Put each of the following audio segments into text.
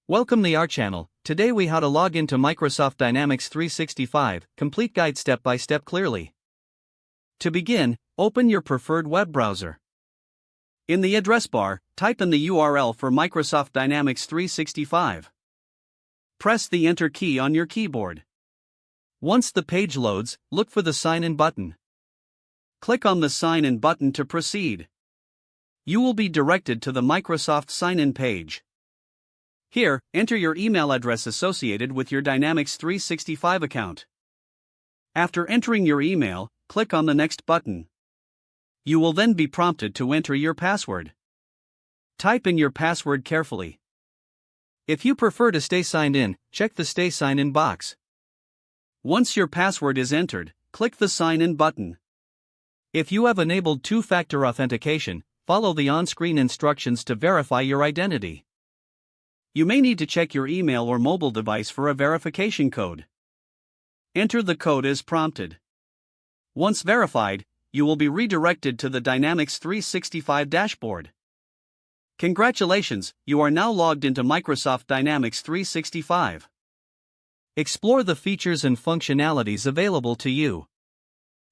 Welcome to our channel. Today we how to log into Microsoft Dynamics 365, complete guide step by step clearly. To begin, open your preferred web browser. In the address bar, type in the URL for Microsoft Dynamics 365. Press the Enter key on your keyboard. Once the page loads, look for the Sign In button. Click on the Sign In button to proceed. You will be directed to the Microsoft Sign In page. Here, enter your email address associated with your Dynamics 365 account. After entering your email, click on the Next button. You will then be prompted to enter your password. Type in your password carefully. If you prefer to stay signed in, check the Stay Signed In box. Once your password is entered, click the Sign In button. If you have enabled two-factor authentication, follow the on-screen instructions to verify your identity. You may need to check your email or mobile device for a verification code. Enter the code as prompted. Once verified, you will be redirected to the Dynamics 365 dashboard. Congratulations, you are now logged into Microsoft Dynamics 365. Explore the features and functionalities available to you.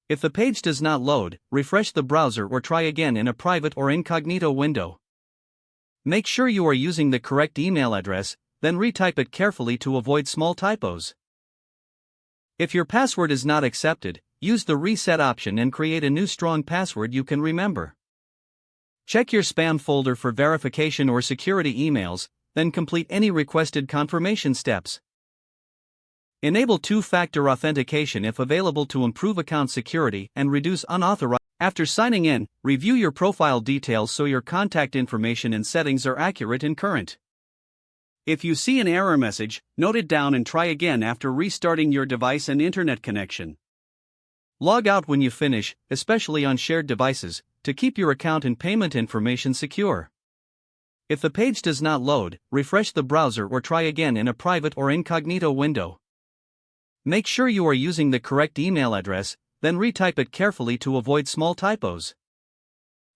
If the page does not load, refresh the browser or try again in a private or incognito window. Make sure you are using the correct email address, then retype it carefully to avoid small typos. If your password is not accepted, use the reset option and create a new strong password you can remember. Check your spam folder for verification or security emails, then complete any requested confirmation steps. Enable two-factor authentication if available to improve account security and reduce unauthorized. After signing in, review your profile details so your contact information and settings are accurate and current. If you see an error message, note it down and try again after restarting your device and internet connection. Log out when you finish, especially on shared devices, to keep your account and payment information secure. If the page does not load, refresh the browser or try again in a private or incognito window. Make sure you are using the correct email address, then retype it carefully to avoid small typos.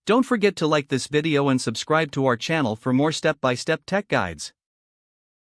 Don't forget to like this video and subscribe to our channel for more step-by-step tech guides.